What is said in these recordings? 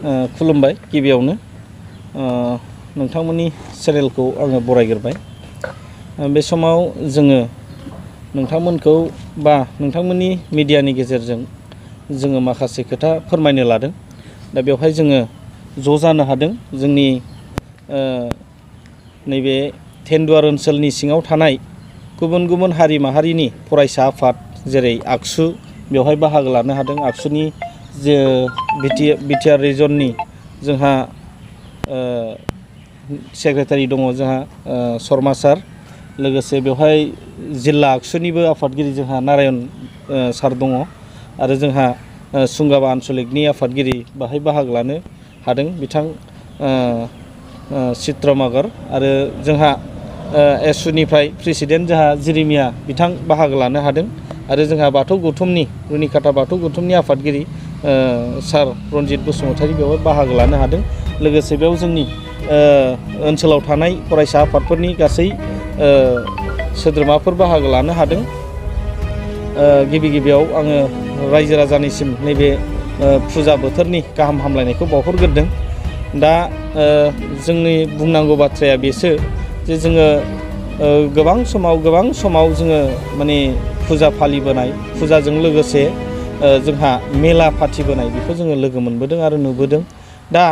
खुलुमबाय गिबियावनो नोंथांमोननि चेनेलखौ आङो बरायग्रोबाय। बे समाव जोङो नोंथांमोनखौ बा नोंथांमोननि मिडियानि गेजेरजों जोङो माखासे खोथा फोरमायनो लादों। दा बेवहाय जोङो ज' जानो हादों जोंनि नैबे टेन्डुवार ओनसोलनि सिङाव थानाय गुबुन गुबुन हारि माहारिनि फरायसा आफाद जेरै आगसु बेवहाय बाहागो लानो हादों। आगसुनि जे बिटिआर रिजननि जोंहा सेक्रेटारि दङ जोंहा शर्मा सार, लोगोसे बेवहाय जिल्ला आगसुनिबो आफादगिरि जोंहा नारायण सार दङ आरो जोंहा सुंगाबा आन्सलिकनि आफादगिरि बाहाय बाहागो लानो हादों बिथां चित्रमागर, आरो जोंहा एसुनिफ्राय प्रेसिडेन्ट जोंहा जिरिमिया बिथां बाहागो लानो हादों, आरो जोंहा बाथौ गौथुमनि रुनिकाटा बाथौ गौथुमनि आफादगिरि सार रनजित बसुमतारी बेवहाय बाहागो लानो हादों। लोगोसे बेयाव जोंनि ओनसोलाव थानाय फरायसा आफादफोरनि गासै सोद्रोमाफोर बाहागो लानो हादों। गिबि गिबियाव आङो रायजो राजानिसिम नैबे फुजा बोथोरनि गाहाम हामलायनायखौ बावहरग्रोदों। दा जोंनि बुंनांगौ बाथ्राया बेसो जे जोङो गोबां समाव जोङो माने फुजा फालिबोनाय, फुजाजों लोगोसे जोंहा मेला फाथिबोनाय बेखौ जोङो लोगो मोनबोदों आरो नुबोदों। दा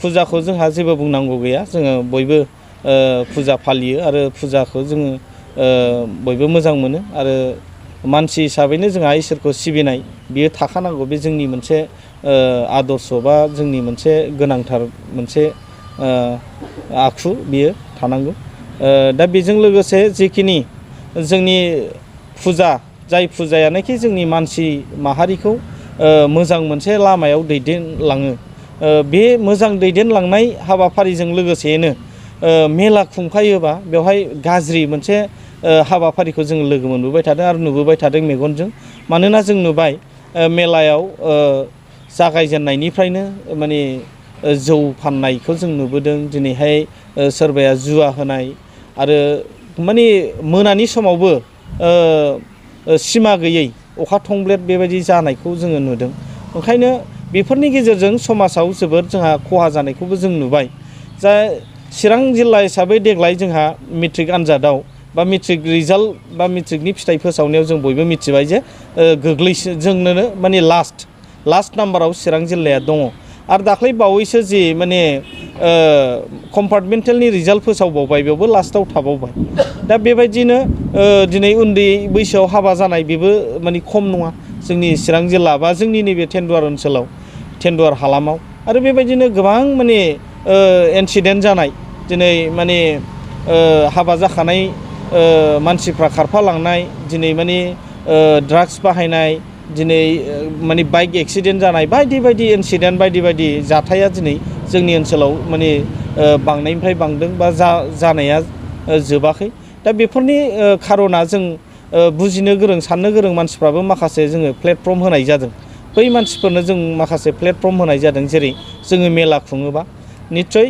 फुजाखौ जोंहा जेबो बुंनांगौ गैया, जोङो बयबो फुजा फालियो आरो फुजाखौ जोङो बयबो मोजां मोनो आरो मानसि हिसाबैनो जोंहा इसोरखौ सिबिनाय बियो थाखानांगौ। बे जोंनि मोनसे आदर्श बा जोंनि मोनसे गोनांथार मोनसे आखु बियो थानांगौ। दा बेजों लोगोसे जिखिनि जोंनि फुजा, जाय फुजायानोखि जोंनि मानसि माहारिखौ मोजां मोनसे लामायाव दैदेनलाङो, बे मोजां दैदेनलांनाय हाबाफारिजों लोगोसेनो मेला खुंफायोबा बेवहाय गाज्रि मोनसे हाबाफारिखौ जों लोगो मोनबोबाय थादों आरो नुबोबाय थादों मेगनजों। मानोना जों नुबाय मेलायाव जागायजेननायनिफ्रायनो माने जौ फाननायखौ जों नुबोदों। दिनैहाय सोरबाया जुवा होनाय आरो माने मोनानि समावबो सिमा गैयै अखा थंब्लेद बेबायदि जानायखौ जोङो नुदों। ओंखायनो बेफोरनि गेजेरजों समाजाव जोबोद जोंहा खहा जानायखौबो जों नुबाय। जा चिरां जिल्ला हिसाबै देग्लाय जोंहा मेट्रिक आनजादाव बा मेट्रिक रिजाल्ट बा मेट्रिकनि फिथाइ फोसावनायाव जों बयबो मिथिबाय जे जोंनोनो माने लास्ट नाम्बाराव चिरां जिल्लाया दङ। आरो दाख्लै बावैसो जि माने कम्पार्टमेन्टेलनि रिजाल्ट फोसावबावबाय बेयावबो लास्टआव थाबावबाय। दा बेबायदिनो दिनै उन्दै बैसोआव हाबा जानाय बेबो माने खम नङा जोंनि चिरां जिल्ला बा जोंनि नैबे टेन्डुवार ओनसोलाव, टेन्डुवार हालामाव। आरो बेबायदिनो गोबां माने इनसिडेन्ट जानाय, दिनै माने हाबा जाखानाय मानसिफ्रा खारफालांनाय, दिनै माने ड्राग्स बाहायनाय, दिनै माने बाइक एक्सिडेन्ट जानाय, बायदि बायदि इनसिडेन्ट बायदि बायदि जाथाया दिनै जोंनि ओनसोलाव माने बांनायनिफ्राय बांदों बा जानाया जोबाखै। दा बेफोरनि खार'ना जों बुजिनो गोरों, साननो गोरों मानसिफ्राबो माखासे जोङो प्लेटफर्म होनाय जादों। बै मानसिफोरनो जों माखासे प्लेटफर्म होनाय जादों। जेरै जोङो मेला खुङोबा निस्सय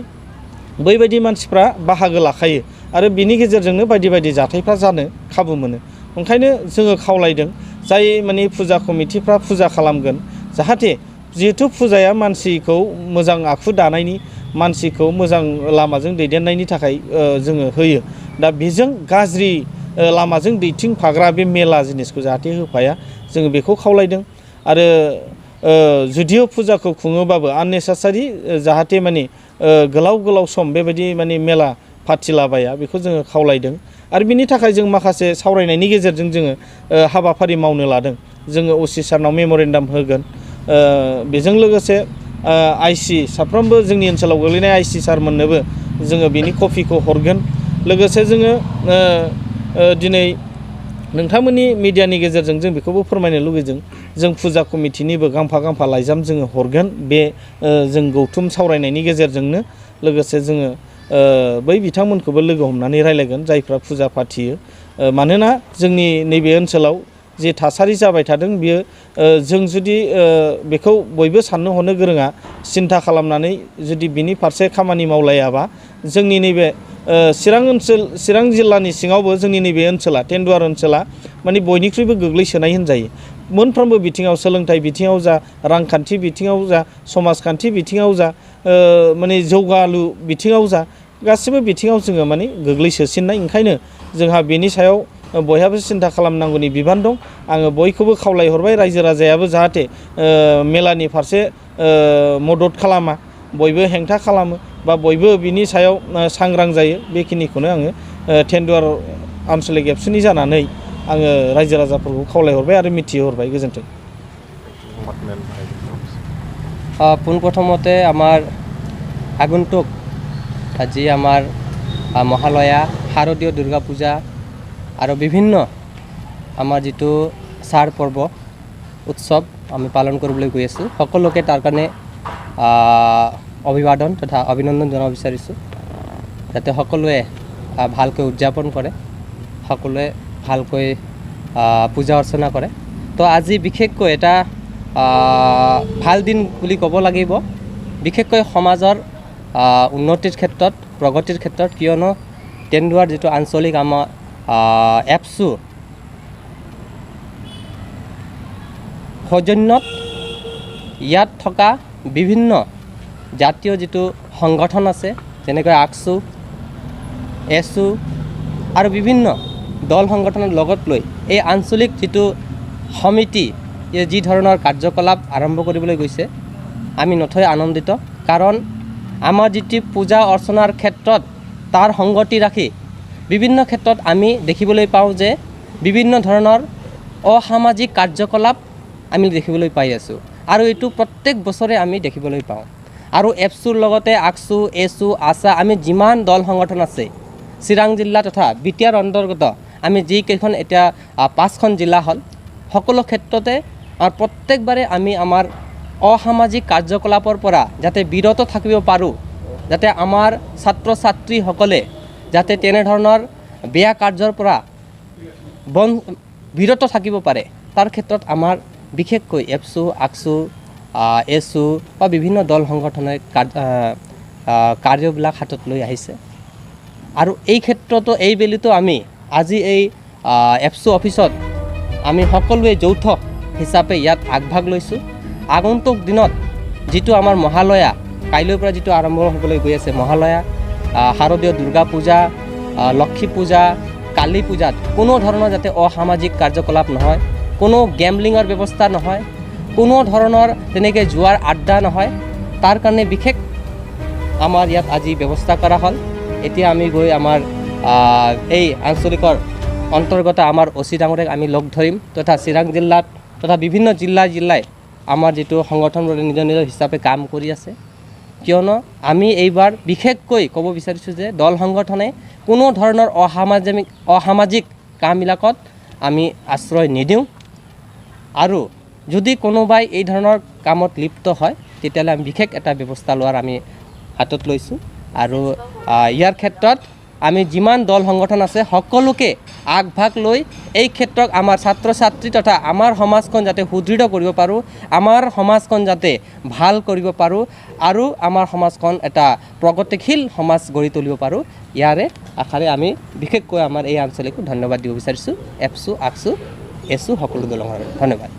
बैबायदि मानसिफ्रा बाहागो लाखायो आरो बिनि गेजेरजोंनो बायदि बायदि जाथायफ्रा जानो खाबु मोनो। ओंखायनो जोङो खावलायदों जाय माने फुजा कमिटिफ्रा फुजा खालामगोन, जाहाथे जिहेथु फुजाया मानसिखौ मोजां आखु दानायनि, मानसिखौ मोजां लामाजों दैदेननायनि थाखाय जोङो होयो। दा बेजों गाज्रि लामाजों दैथिंफाग्रा बे मेला जिनिसखौ जाहाथे होफाया, जोङो बेखौ खावलायदों। आरो जुदिअ फुजाखौ खुङोबाबो आननेसेसारि जाहाथे माने गोलाव सम बेबायदि माने मेला फाथिलाबाया बेखौ जोङो खावलायदों। आरो बिनि थाखाय जों माखासे सावरायनायनि गेजेरजों जोङो हाबाफारि मावनो लादों। जोङो असि सारनाव मेम'रेन्डाम होगोन, बेजों लोगोसे आइसि साफ्रोमबो जोंनि ओनसोलाव गोग्लैनाय आइसि सारमोननोबो जोङो बिनि कपिखौ हरगोन। लोगोसे जोङो दिनै नोंथांमोननि मिडियानि गेजेरजों जों बेखौबो फोरमायनो लुगैदों, जों फुजा कमिटिनिबो गांफा लाइजाम जोङो हरगोन बे जों गौथुम सावरायनायनि गेजेरजोंनो। लोगोसे जोङो बै बिथांमोनखौबो लोगो हमनानै रायलायगोन जायफ्रा फुजा फाथियो। मानोना जोंनि नैबे ओनसोलाव जे थासारि जाबाय थादों बियो जों जुदि बेखौ बयबो साननो हनो गोरोङा सिन्था खालामनानै जुदि बिनि फारसे खामानि मावलायाबा जोंनि नैबे चिरां जिल्लानि सिङावबो जोंनि नैबे ओनसोला टेन्डुवार ओनसोला माने बयनिख्रुइबो गोग्लैसोनाय होनजायो। मोनफ्रोमबो बिथिङाव सोलोंथाइ बिथिङाव जा रांखान्थि बिथिङाव जा समाजखान्थि बिथिङाव जा माने जौगालु बिथिङाव जा गासिबो बिथिङाव जोङो माने गोग्लैसोसिननाय ओंखायनो जोंहा बेनि सायाव बयहाबो सिन्था खालामनांगौनि बिबान दं आङो बयखौबो खावलायहरबाय रायजो राजायाबो जाहाथे मेलानि फारसे मदद खालामा बयबो हेंथा खालामो बा बयबो बिनि सायाव सांग्रां जायो बेखिनिखौनो आङो टेन्डुवार आन्चलिक एबसुनि जानानै आङो रायजो राजाफोरखौ खावलायहरबाय आरो मिथिहरबाय गोजोन्थों। পোনপ্ৰথমতে আমাৰ আগন্তুক আজি আমাৰ মহালয়া শাৰদীয় দুৰ্গা পূজা আৰু বিভিন্ন আমাৰ যিটো চাৰ পৰ্ব উৎসৱ আমি পালন কৰিবলৈ গৈ আছোঁ সকলোকে তাৰ কাৰণে অভিবাদন তথা অভিনন্দন জনাব বিচাৰিছোঁ যাতে সকলোৱে ভালকৈ উদযাপন কৰে সকলোৱে ভালকৈ পূজা অৰ্চনা কৰে। তো আজি বিশেষকৈ এটা ভাল দিন বুলি ক'ব লাগিব বিশেষকৈ সমাজৰ উন্নতিৰ ক্ষেত্ৰত প্ৰগতিৰ ক্ষেত্ৰত কিয়নো টেন্ডুৱাৰ যিটো আঞ্চলিক আমাৰ এপছু সৌজন্যত ইয়াত থকা বিভিন্ন জাতীয় যিটো সংগঠন আছে যেনেকৈ আকছু এছু আৰু বিভিন্ন দল সংগঠনৰ লগত লৈ এই আঞ্চলিক যিটো সমিতি যি ধৰণৰ কাৰ্যকলাপ আৰম্ভ কৰিবলৈ গৈছে আমি নথৈ আনন্দিত কাৰণ আমাৰ যিটো পূজা অৰ্চনাৰ ক্ষেত্ৰত তাৰ সংগতি ৰাখি বিভিন্ন ক্ষেত্ৰত আমি দেখিবলৈ পাওঁ যে বিভিন্ন ধৰণৰ অসামাজিক কাৰ্যকলাপ আমি দেখিবলৈ পাই আছোঁ আৰু এইটো প্ৰত্যেক বছৰে আমি দেখিবলৈ পাওঁ আৰু এপছুৰ লগতে আকছু এছু আছা আমি যিমান দল সংগঠন আছে চিৰাং জিলা তথা বিটিআৰ অন্তৰ্গত আমি যিকেইখন এতিয়া 5খন জিলা হ'ল সকলো ক্ষেত্ৰতে প্ৰত্যেকবাৰে আমি আমাৰ অসামাজিক কাৰ্যকলাপৰ পৰা যাতে বিৰত থাকিব পাৰোঁ যাতে আমাৰ ছাত্ৰ ছাত্ৰীসকলে যাতে তেনেধৰণৰ বেয়া কাৰ্যৰ পৰা বিৰত থাকিব পাৰে তাৰ ক্ষেত্ৰত আমাৰ বিশেষকৈ এপছু আকছু এছু বা বিভিন্ন দল সংগঠনে কাৰ্যবিলাক হাতত লৈ আহিছে আৰু এই ক্ষেত্ৰতো এই বেলিতো আমি আজি এই এপছু অফিচত আমি সকলোৱে যৌথ হিচাপে ইয়াত আগভাগ লৈছোঁ আগন্তুক দিনত যিটো আমাৰ মহালয়া কাইলৈৰ পৰা যিটো আৰম্ভ হ'বলৈ গৈ আছে মহালয়া শাৰদীয় দুৰ্গা পূজা লক্ষী পূজা কালী পূজাত কোনো ধৰণৰ যাতে অসামাজিক কাৰ্যকলাপ নহয় কোনো গেমলিঙৰ ব্যৱস্থা নহয় কোনো ধৰণৰ তেনেকৈ জুৱাৰ আড্ডা নহয় তাৰ কাৰণে বিশেষ আমাৰ ইয়াত আজি ব্যৱস্থা কৰা হ'ল এতিয়া আমি গৈ আমাৰ এই আঞ্চলিকৰ অন্তৰ্গত আমাৰ অচি ডাঙৰীয়াক আমি লগ ধৰিম তথা চিৰাং জিলাত তথা বিভিন্ন জিলাই আমাৰ যিটো সংগঠনবোৰে নিজৰ নিজৰ হিচাপে কাম কৰি আছে কিয়নো আমি এইবাৰ বিশেষকৈ ক'ব বিচাৰিছোঁ যে দল সংগঠনে কোনো ধৰণৰ অসামাজিক কামবিলাকত আমি আশ্ৰয় নিদিওঁ আৰু যদি কোনোবাই এই ধৰণৰ কামত লিপ্ত হয় তেতিয়াহ'লে আমি বিশেষ এটা ব্যৱস্থা লোৱাৰ আমি হাতত লৈছোঁ আৰু ইয়াৰ ক্ষেত্ৰত আমি যিমান দল সংগঠন আছে সকলোকে আগভাগ লৈ এই ক্ষেত্ৰত আমাৰ ছাত্ৰ ছাত্ৰী তথা আমাৰ সমাজখন যাতে সুদৃঢ় কৰিব পাৰোঁ আমাৰ সমাজখন যাতে ভাল কৰিব পাৰোঁ আৰু আমাৰ সমাজখন এটা প্ৰগতিশীল সমাজ গঢ়ি তুলিব পাৰোঁ ইয়াৰে আশাৰে আমি বিশেষকৈ আমাৰ এই আঞ্চলিকো ধন্যবাদ দিব বিচাৰিছোঁ এপছু আকছু এছু সকলো দল সংগঠন ধন্যবাদ।